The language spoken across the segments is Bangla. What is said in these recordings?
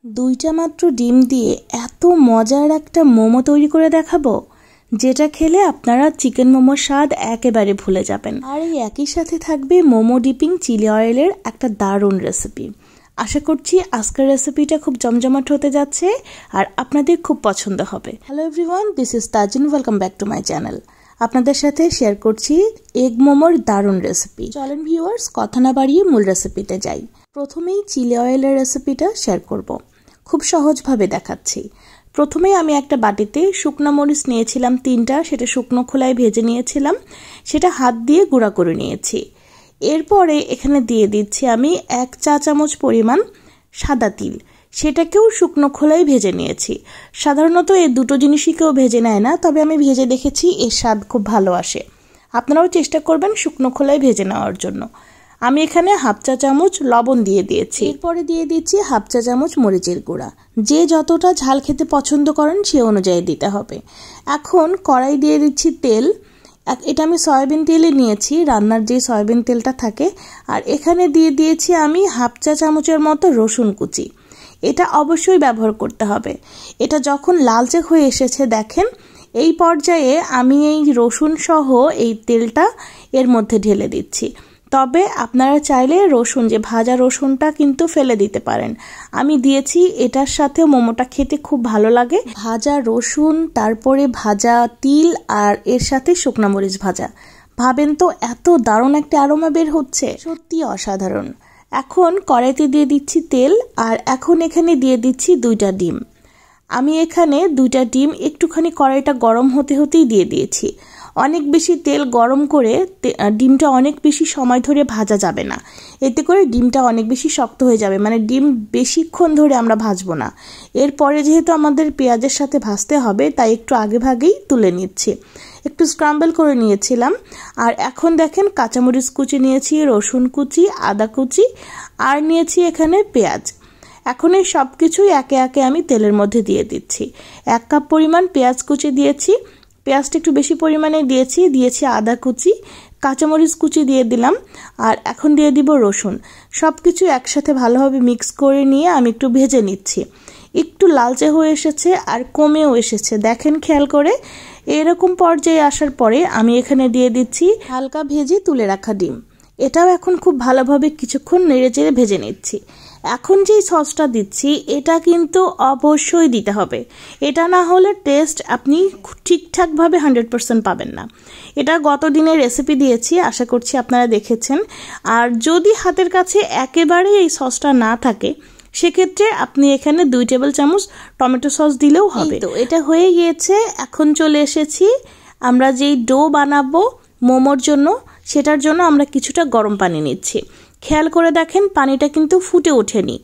দুইটা মাত্র ডিম দিয়ে এত মজার একটা মোমো তৈরি করে দেখাবো, যেটা খেলে আপনারা চিকেন মোমোর স্বাদ একেবারে ভুলে যাবেন। আর এই একই সাথে থাকবে মোমো ডিপিং চিলি অয়েলের একটা দারুণ রেসিপি। আশা করছি আজকের রেসিপিটা খুব জমজমাট হতে যাচ্ছে আর আপনাদের খুব পছন্দ হবে। Hello everyone, this is Tajin, welcome back to my channel. আপনাদের সাথে শেয়ার করছি এগ মোমোর দারুণ রেসিপি। চলেন ভিউয়ার্স, কথা না বাড়িয়ে মূল রেসিপিতে যাই। প্রথমেই চিলি অয়েলের রেসিপিটা শেয়ার করব। খুব সহজভাবে দেখাচ্ছি। প্রথমেই আমি একটা বাটিতে শুকনো মরিচ নিয়েছিলাম 3টা, সেটা শুকনো খোলায় ভেজে নিয়েছিলাম, সেটা হাত দিয়ে গুঁড়া করে নিয়েছি। এরপরে এখানে দিয়ে দিচ্ছি আমি 1 চা চামচ পরিমাণ সাদা তিল, সেটাকেও শুকনো খোলায় ভেজে নিয়েছি। সাধারণত এই দুটো জিনিসই কেউ ভেজে নেয় না, তবে আমি ভেজে দেখেছি এর স্বাদ খুব ভালো আসে। আপনারাও চেষ্টা করবেন শুকনো খোলায় ভেজে নেওয়ার জন্য। আমি এখানে 1/2 চা চামচ লবণ দিয়ে দিয়েছি। এরপরে দিয়ে দিচ্ছি 1/2 চা চামচ মরিচের গুঁড়া। যে যতটা ঝাল খেতে পছন্দ করেন সে অনুযায়ী দিতে হবে। এখন কড়াই দিয়ে দিচ্ছি তেল। এটা আমি সয়াবিন তেলে নিয়েছি, রান্নার যে সয়াবিন তেলটা থাকে। আর এখানে দিয়ে দিয়েছি আমি 1/2 চা চামচের মতো রসুন কুচি। এটা অবশ্যই ব্যবহার করতে হবে। এটা যখন লালচে হয়ে এসেছে দেখেন, এই পর্যায়ে আমি এই রসুন সহ এই তেলটা এর মধ্যে ঢেলে দিচ্ছি। তবে আপনারা চাইলে রসুন, যে ভাজা রসুনটা কিন্তু ফেলে দিতে পারেন। আমি দিয়েছি, এটার সাথে মোমোটা খেতে খুব ভালো লাগে। ভাজা রসুন, তারপরে ভাজা তিল, আর এর সাথে শুকনো মরিচ ভাজা। ভাবেন তো এত দারুণ একটা অ্যারোমা বের হচ্ছে, সত্যি অসাধারণ। এখন কড়াইতে দিয়ে দিচ্ছি তেল, আর এখন এখানে দিয়ে দিচ্ছি 2টা ডিম। আমি এখানে 2টা ডিম একটুখানি কড়াইটা গরম হতে হতেই দিয়ে দিয়েছি। অনেক বেশি তেল গরম করে ডিমটা অনেক বেশি সময় ধরে ভাজা যাবে না, এতে করে ডিমটা অনেক বেশি শক্ত হয়ে যাবে। মানে ডিম বেশিক্ষণ ধরে আমরা ভাজবো না। এরপরে যেহেতু আমাদের পেঁয়াজের সাথে ভাজতে হবে, তাই একটু আগে ভাগেই তুলে নিচ্ছি। একটু স্ক্রাম্বল করে নিয়েছিলাম। আর এখন দেখেন কাঁচামরিচ কুচি নিয়েছি, রসুন কুচি, আদা কুচি, আর নিয়েছি এখানে পেঁয়াজ। এখন এই সব কিছুই একে একে আমি তেলের মধ্যে দিয়ে দিচ্ছি। 1 কাপ পরিমাণ পেঁয়াজ কুচি দিয়েছি, পেঁয়াজটা একটু বেশি পরিমাণে দিয়েছি আদা কুচি, কাঁচামরিচ কুচি দিয়ে দিলাম, আর এখন দিয়ে দিব রসুন। সব কিছু একসাথে ভালোভাবে মিক্স করে নিয়ে আমি একটু ভেজে নিচ্ছি। একটু লালচে হয়ে এসেছে আর কমেও এসেছে, দেখেন খেয়াল করে। এরকম পর্যায়ে আসার পরে আমি এখানে দিয়ে দিচ্ছি হালকা ভেজে তুলে রাখা ডিম। এটাও এখন খুব ভালোভাবে কিছুক্ষণ নেড়েচেড়ে ভেজে নিচ্ছি। এখন যেই সসটা দিচ্ছি এটা কিন্তু অবশ্যই দিতে হবে। এটা না হলে টেস্ট আপনি ঠিকঠাকভাবে 100% পাবেন না। এটা গত দিনের রেসিপি দিয়েছি, আশা করছি আপনারা দেখেছেন। আর যদি হাতের কাছে একেবারে এই সসটা না থাকে, সেক্ষেত্রে আপনি এখানে 2 টেবিল চামচ টমেটো সস দিলেও হবে। তো এটা হয়ে গিয়েছে। এখন চলে এসেছি আমরা যেই ডো বানাবো মোমোর জন্য, সেটার জন্য আমরা কিছুটা গরম পানি নিচ্ছি। খেয়াল করে দেখেন পানিটা কিন্তু ফুটে ওঠেনি।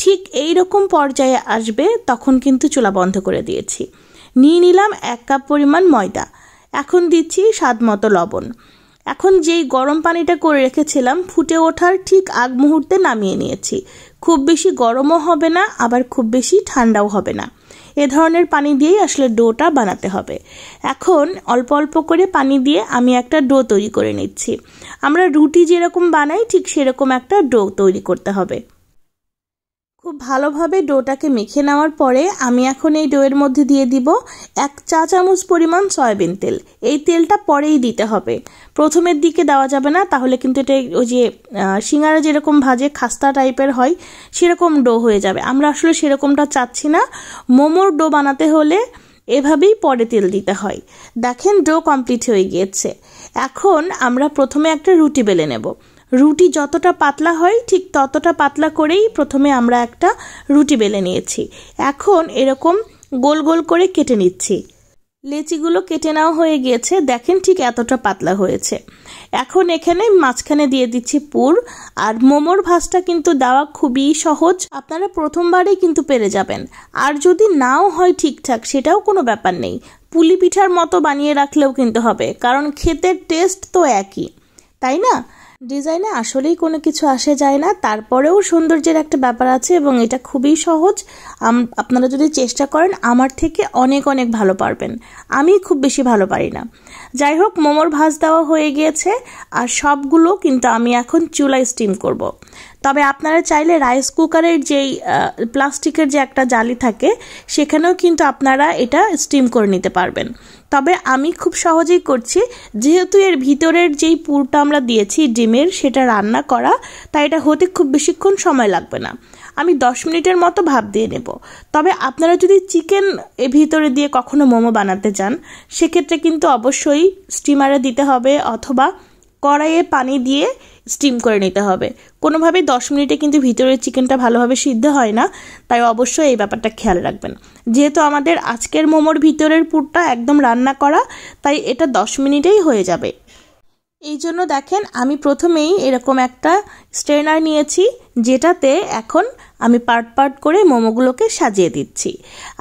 ঠিক এই রকম পর্যায়ে আসবে তখন কিন্তু চুলা বন্ধ করে দিয়েছি। নিয়ে নিলাম 1 কাপ পরিমাণ ময়দা। এখন দিচ্ছি স্বাদ মতো লবণ। এখন যেই গরম পানিটা করে রেখেছিলাম, ফুটে ওঠার ঠিক আগ মুহূর্তে নামিয়ে নিয়েছি। খুব বেশি গরমও হবে না, আবার খুব বেশি ঠান্ডাও হবে না। এ ধরনের পানি দিয়েই আসলে ডোটা বানাতে হবে। এখন অল্প অল্প করে পানি দিয়ে আমি একটা ডো তৈরি করে নিচ্ছি। আমরা রুটি যেরকম বানাই ঠিক সেরকম একটা ডো তৈরি করতে হবে। খুব ভালোভাবে ডোটাকে মেখে নেওয়ার পরে আমি এখন এই ডোয়ের মধ্যে দিয়ে দিব 1 চা চামচ পরিমাণ সয়াবিন তেল। এই তেলটা পরেই দিতে হবে, প্রথমের দিকে দেওয়া যাবে না, তাহলে কিন্তু এটা ওই যে সিঙ্গারা যেরকম ভাজে খাস্তা টাইপের হয় সেরকম ডো হয়ে যাবে। আমরা আসলে সেরকমটা চাচ্ছি না। মোমোর ডো বানাতে হলে এভাবেই পরে তেল দিতে হয়। দেখেন ডো কমপ্লিট হয়ে গিয়েছে। এখন আমরা প্রথমে একটা রুটি বেলে নেব। রুটি যতটা পাতলা হয় ঠিক ততটা পাতলা করেই প্রথমে আমরা একটা রুটি বেলে নিয়েছি। এখন এরকম গোল গোল করে কেটে নিচ্ছি। লেচিগুলো কেটে নেওয়া হয়ে গিয়েছে, দেখেন ঠিক এতটা পাতলা হয়েছে। এখন এখানে মাঝখানে দিয়ে দিচ্ছি পুর। আর মোমোর ভাজটা কিন্তু দেওয়া খুবই সহজ, আপনারা প্রথমবারেই কিন্তু পেরে যাবেন। আর যদি নাও হয় ঠিকঠাক, সেটাও কোনো ব্যাপার নেই, পুলি পিঠার মতো বানিয়ে রাখলেও কিন্তু হবে, কারণ খেতে টেস্ট তো একই, তাই না? ডিজাইনে আসলেই কোনো কিছু আসে যায় না, তারপরেও সৌন্দর্যের একটা ব্যাপার আছে এবং এটা খুবই সহজ। আপনারা যদি চেষ্টা করেন আমার থেকে অনেক অনেক ভালো পারবেন। আমি খুব বেশি ভালো পারি না। যাই হোক, মোমোর ভাজ দেওয়া হয়ে গিয়েছে আর সবগুলো কিন্তু আমি এখন চুলায় স্টিম করব। তবে আপনারা চাইলে রাইস কুকারের যেই প্লাস্টিকের যে একটা জালি থাকে সেখানেও কিন্তু আপনারা এটা স্টিম করে নিতে পারবেন। তবে আমি খুব সহজেই করছি, যেহেতু এর ভিতরের যেই পুরটা আমরা দিয়েছি ডিমের সেটা রান্না করা, তাই এটা হতে খুব বেশিক্ষণ সময় লাগবে না। আমি 10 মিনিটের মতো ভাপ দিয়ে নেব। তবে আপনারা যদি চিকেন এর ভিতরে দিয়ে কখনো মোমো বানাতে চান সেক্ষেত্রে কিন্তু অবশ্যই স্টিমারে দিতে হবে অথবা কড়াইয়ে পানি দিয়ে স্টিম করে নিতে হবে। কোনোভাবেই 10 মিনিটে কিন্তু ভিতরের চিকেনটা ভালোভাবে সিদ্ধ হয় না, তাই অবশ্যই এই ব্যাপারটা খেয়াল রাখবেন। যেহেতু আমাদের আজকের মোমোর ভিতরের পুরটা একদম রান্না করা, তাই এটা 10 মিনিটেই হয়ে যাবে। এই জন্য দেখেন আমি প্রথমেই এরকম একটা স্ট্রেনার নিয়েছি, যেটাতে এখন আমি পার্ট পার্ট করে মোমোগুলোকে সাজিয়ে দিচ্ছি।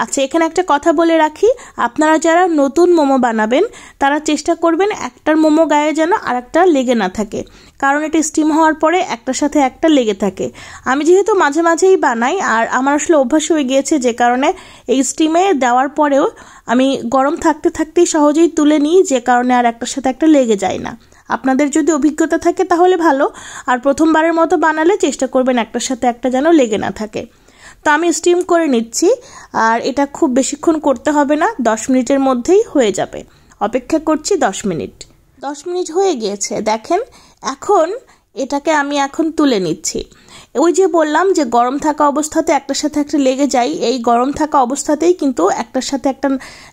আচ্ছা, এখানে একটা কথা বলে রাখি, আপনারা যারা নতুন মোমো বানাবেন তারা চেষ্টা করবেন একটার মোমো গায়ে যেন আর একটা লেগে না থাকে, কারণ এটা স্টিম হওয়ার পরে একটার সাথে একটা লেগে থাকে। আমি যেহেতু মাঝে মাঝেই বানাই আর আমার আসলে অভ্যাস হয়ে গিয়েছে, যে কারণে এই স্টিমে দেওয়ার পরেও আমি গরম থাকতে থাকতেই সহজেই তুলে নিই, যে কারণে আর একটার সাথে একটা লেগে যায় না। আপনাদের যদি অভিজ্ঞতা থাকে তাহলে ভালো, আর প্রথমবারের মতো বানালে চেষ্টা করবেন একটার সাথে একটা যেন লেগে না থাকে। তো আমি স্টিম করে নিচ্ছি, আর এটা খুব বেশিক্ষণ করতে হবে না, 10 মিনিটের মধ্যেই হয়ে যাবে। অপেক্ষা করছি 10 মিনিট। 10 মিনিট হয়ে গিয়েছে দেখেন। এখন এটাকে আমি এখন তুলে নিচ্ছি। ওই যে বললাম যে গরম থাকা অবস্থাতে একটার সাথে একটা লেগে যায়, এই গরম থাকা অবস্থাতেই কিন্তু একটার সাথে একটা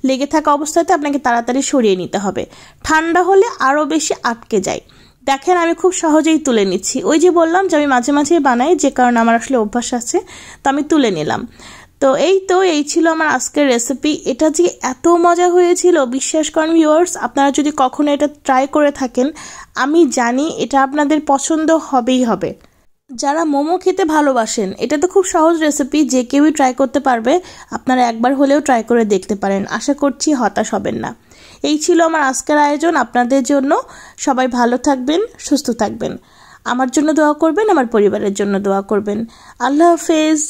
লেগে থাকা অবস্থাতে আপনাকে তাড়াতাড়ি সরিয়ে নিতে হবে। ঠান্ডা হলে আরও বেশি আটকে যায়। দেখেন আমি খুব সহজেই তুলে নিচ্ছি। ওই যে বললাম যে আমি মাঝে মাঝেই বানাই, যে কারণে আমার আসলে অভ্যাস আছে, তো আমি তুলে নিলাম। তো এই ছিল আমার আজকের রেসিপি। এটা যে এত মজা হয়েছিল বিশ্বাস করেন ভিউয়ার্স, আপনারা যদি কখনো এটা ট্রাই করে থাকেন আমি জানি এটা আপনাদের পছন্দ হবেই হবে। যারা মোমো খেতে ভালোবাসেন, এটা তো খুব সহজ রেসিপি, যে কেউই ট্রাই করতে পারবে। আপনারা একবার হলেও ট্রাই করে দেখতে পারেন, আশা করছি হতাশ হবেন না। এই ছিল আমার আজকের আয়োজন আপনাদের জন্য। সবাই ভালো থাকবেন, সুস্থ থাকবেন। আমার জন্য দোয়া করবেন, আমার পরিবারের জন্য দোয়া করবেন। আল্লাহ হাফেজ।